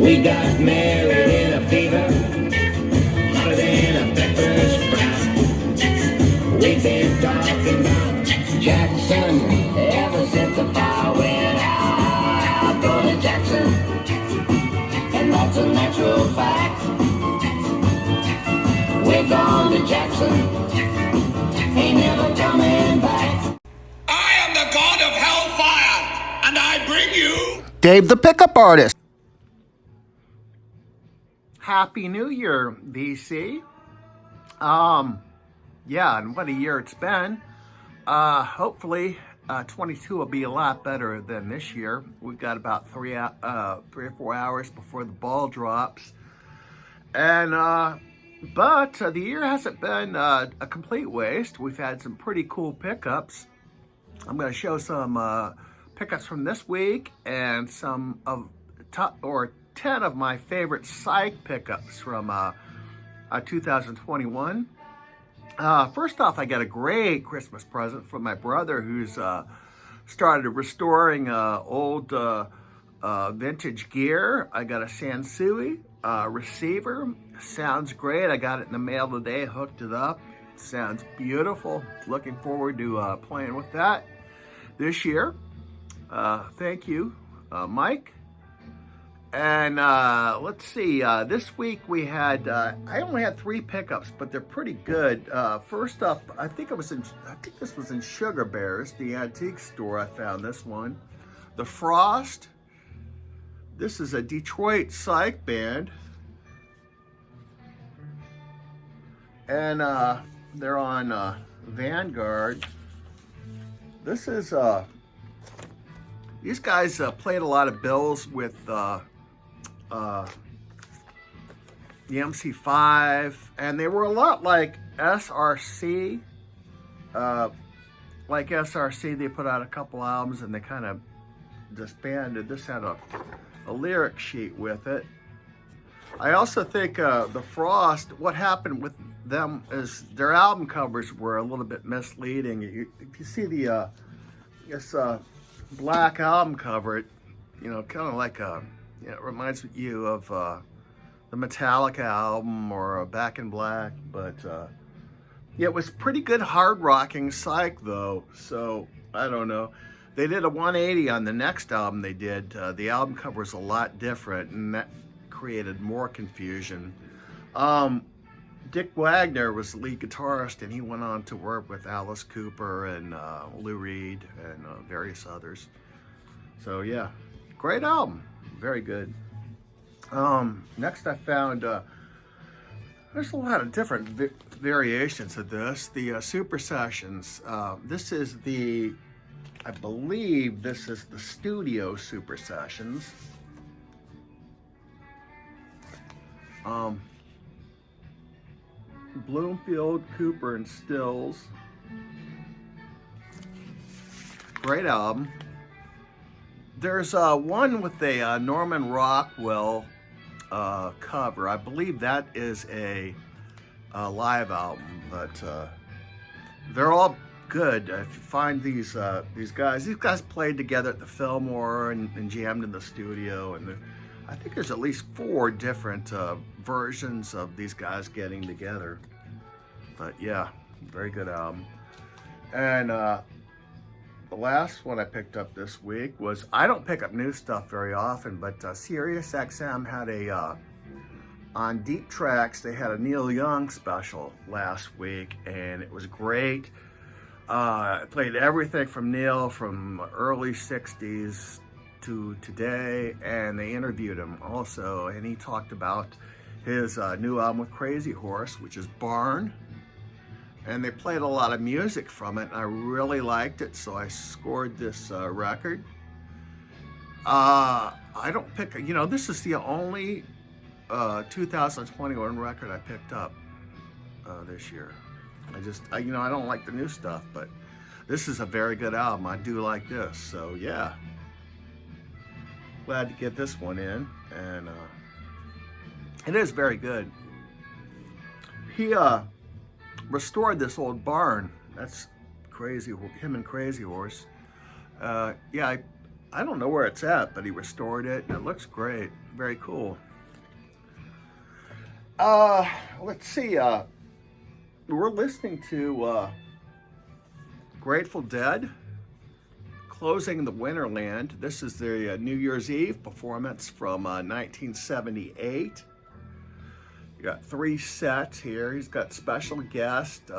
We got married in a fever, hotter than a breakfast fry. We've been talking about Jackson ever since the fire went out. Go to Jackson, and that's a natural fact. We're gone to Jackson, ain't never coming back. I am the god of hellfire, and I bring you Dave the Pickup Artist. Happy New Year, BC. Yeah, and what a year it's been. Hopefully, 22 will be a lot better than this year. We've got about 3 or 4 hours before the ball drops. And, but the year hasn't been a complete waste. We've had some pretty cool pickups. I'm going to show some pickups from this week and some of 10 of my favorite Psych pickups from 2021. First off, I got a great Christmas present from my brother who's started restoring old vintage gear. I got a Sansui receiver. Sounds great. I got it in the mail today, hooked it up. Sounds beautiful. Looking forward to playing with that this year. Thank you, Mike. And let's see, this week we had, I only had 3 pickups, but they're pretty good. First up, I think this was in Sugar Bears, the antique store. I found this one. The Frost. This is a Detroit Psych band. And they're on Vanguard. This is, these guys played a lot of bills with the MC5, and they were a lot like SRC. Like SRC, they put out a couple albums and they kind of disbanded. This had a lyric sheet with it. I also think the Frost, what happened with them is their album covers were a little bit misleading. If you see the this black album cover, you know, kind of like it reminds you of the Metallica album or Back in Black, but yeah, it was pretty good hard rocking Psych though, so I don't know. They did a 180 on the next album they did. The album cover was a lot different, and that created more confusion. Dick Wagner was the lead guitarist, and he went on to work with Alice Cooper and Lou Reed and various others. So yeah, great album, very good. Next I found, there's a lot of different variations of this. The Super Sessions. This is the, I believe this is the Studio Super Sessions. Bloomfield, Cooper, and Stills. Great album. There's one with a Norman Rockwell cover. I believe that is a live album, but they're all good. If you find these guys played together at the Fillmore and jammed in the studio, and I think there's at least 4 different versions of these guys getting together. But yeah, very good album. And the last one I picked up this week was, I don't pick up new stuff very often, but Sirius XM had a, on Deep Tracks, they had a Neil Young special last week, and it was great. It played everything from Neil from early 60s to today, and they interviewed him also, and he talked about his new album with Crazy Horse, which is Barn, and they played a lot of music from it, and I really liked it, so I scored this record. I don't pick, you know, this is the only 2021 record I picked up this year. You know, I don't like the new stuff, but this is a very good album. I do like this, so yeah. Glad to get this one in, and it is very good. He restored this old barn. That's crazy. Him and Crazy Horse. Yeah, I don't know where it's at, but he restored it and it looks great. Very cool. Let's see. We're listening to Grateful Dead, Closing the Winterland. This is the New Year's Eve performance from 1978. You got 3 sets here. He's got special guests.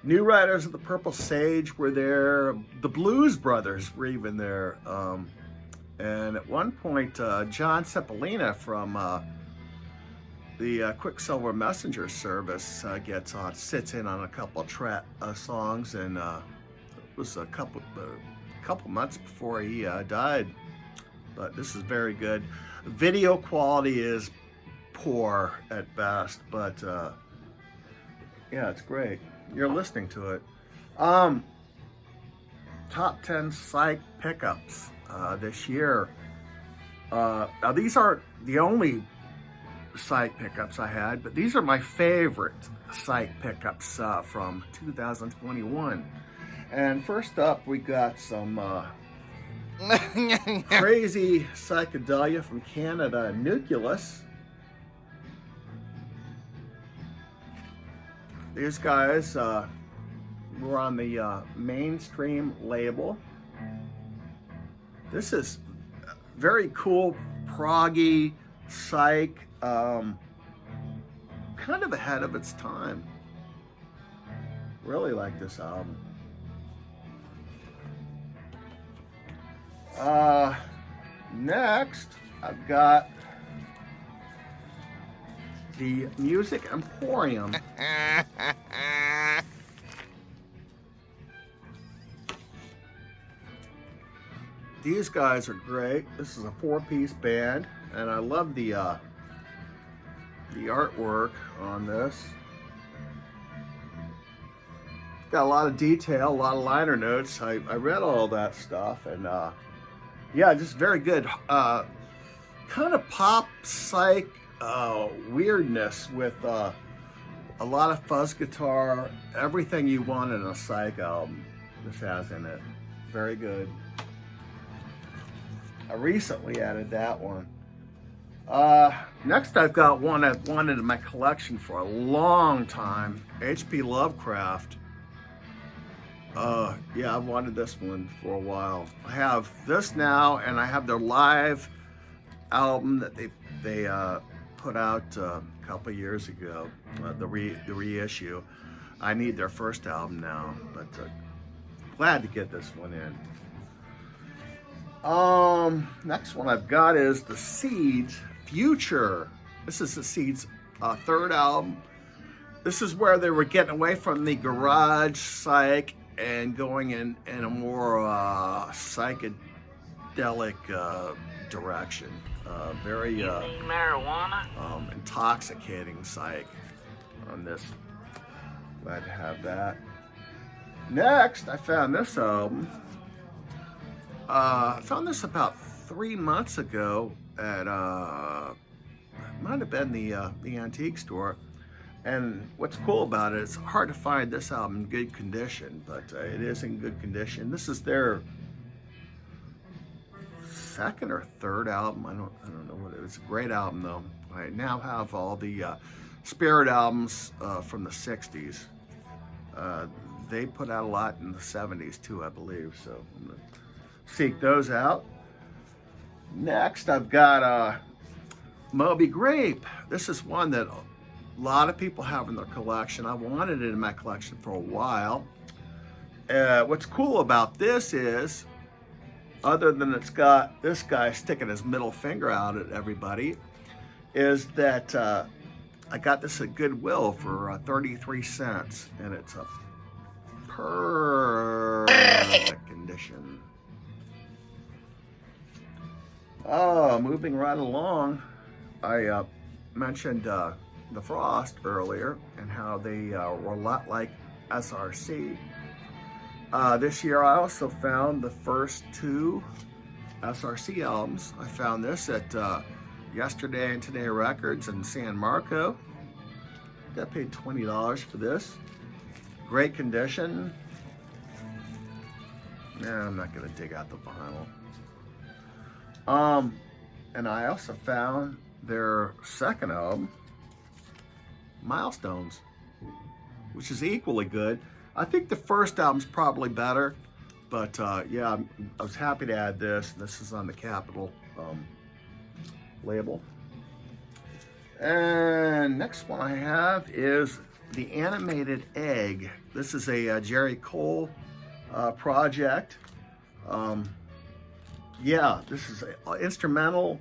New Riders of the Purple Sage were there. The Blues Brothers were even there. And at one point, John Ceppolina from the Quicksilver Messenger service gets on, sits in on a couple of songs, and it was a couple months before he died. But this is very good. Video quality is poor at best, but yeah, it's great. You're listening to it. Top 10 Psych pickups this year. Now these aren't the only Psych pickups I had, but these are my favorite Psych pickups from 2021. And first up, we got some crazy psychedelia from Canada, Nucleus. These guys were on the mainstream label. This is very cool, proggy, psych, kind of ahead of its time. Really like this album. Next, I've got the Music Emporium. These guys are great. This is a 4-piece band, and I love the artwork on this. Got a lot of detail, a lot of liner notes. I read all that stuff, and yeah, just very good. Kind of pop psych weirdness with a lot of fuzz guitar, everything you want in a Psych album. This has in it. Very good. I recently added that one. Next, I've got one I've wanted in my collection for a long time. H.P. Lovecraft. Yeah, I've wanted this one for a while. I have this now, and I have their live album that they put out a couple years ago, the reissue. I need their first album now, but glad to get this one in. Next one I've got is the Seeds Future. This is the Seeds' third album. This is where they were getting away from the garage psych and going in a more psychedelic direction. Very marijuana? Intoxicating psych on this. Glad to have that. Next, I found this album. I found this about 3 months ago at it might have been the antique store. And what's cool about it, it's hard to find this album in good condition, but it is in good condition. This is their second or third album. I don't know what it is. It's a great album though. I now have all the Spirit albums from the 60s. They put out a lot in the 70s too, I believe. So I'm gonna seek those out. Next, I've got Moby Grape. This is one that a lot of people have in their collection. I wanted it in my collection for a while. What's cool about this is, other than it's got this guy sticking his middle finger out at everybody, is that I got this at Goodwill for 33 cents, and it's a perfect condition. Moving right along, I mentioned the Frost earlier and how they were a lot like SRC. This year I also found the first 2 SRC albums. I found this at Yesterday and Today Records in San Marco. Got paid $20 for this. Great condition. Nah, I'm not gonna dig out the vinyl. And I also found their second album, Milestones, which is equally good. I think the first album's probably better, but yeah, I was happy to add this. This is on the Capitol label. And next one I have is The Animated Egg. This is a Jerry Cole project. Yeah, this is an instrumental.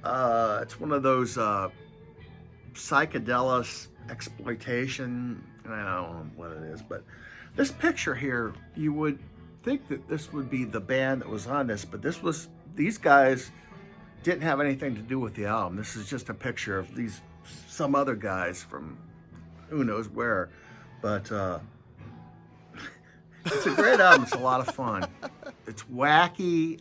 It's one of those psychedelic exploitation. I don't know what it is, but this picture here, you would think that this would be the band that was on this, but these guys didn't have anything to do with the album. This is just a picture of some other guys from who knows where, but it's a great album. It's a lot of fun. It's wacky,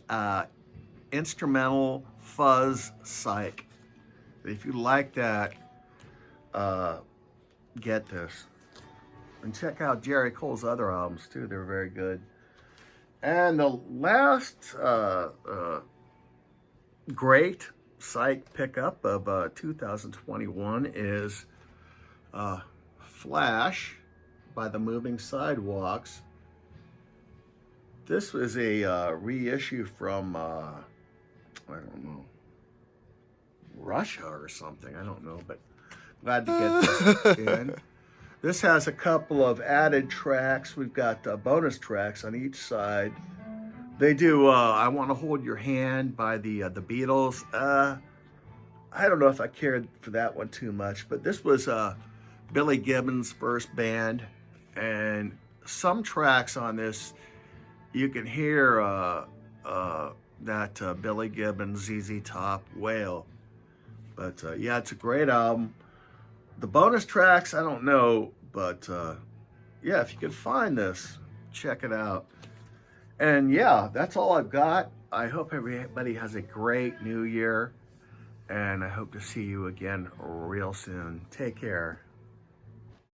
instrumental, fuzz, psych. If you like that, get this. And check out Jerry Cole's other albums too. They're very good. And the last great Psych pickup of 2021 is Flash by the Moving Sidewalks. This was a reissue from, I don't know, Russia or something. I don't know, but glad to get this in. This has a couple of added tracks. We've got bonus tracks on each side. They do I Want to Hold Your Hand by the Beatles. I don't know if I cared for that one too much, but this was Billy Gibbons' first band, and some tracks on this, you can hear that Billy Gibbons, ZZ Top wail. But yeah, it's a great album. The bonus tracks, I don't know, but yeah, if you can find this, check it out. And yeah, that's all I've got. I hope everybody has a great new year, and I hope to see you again real soon. Take care.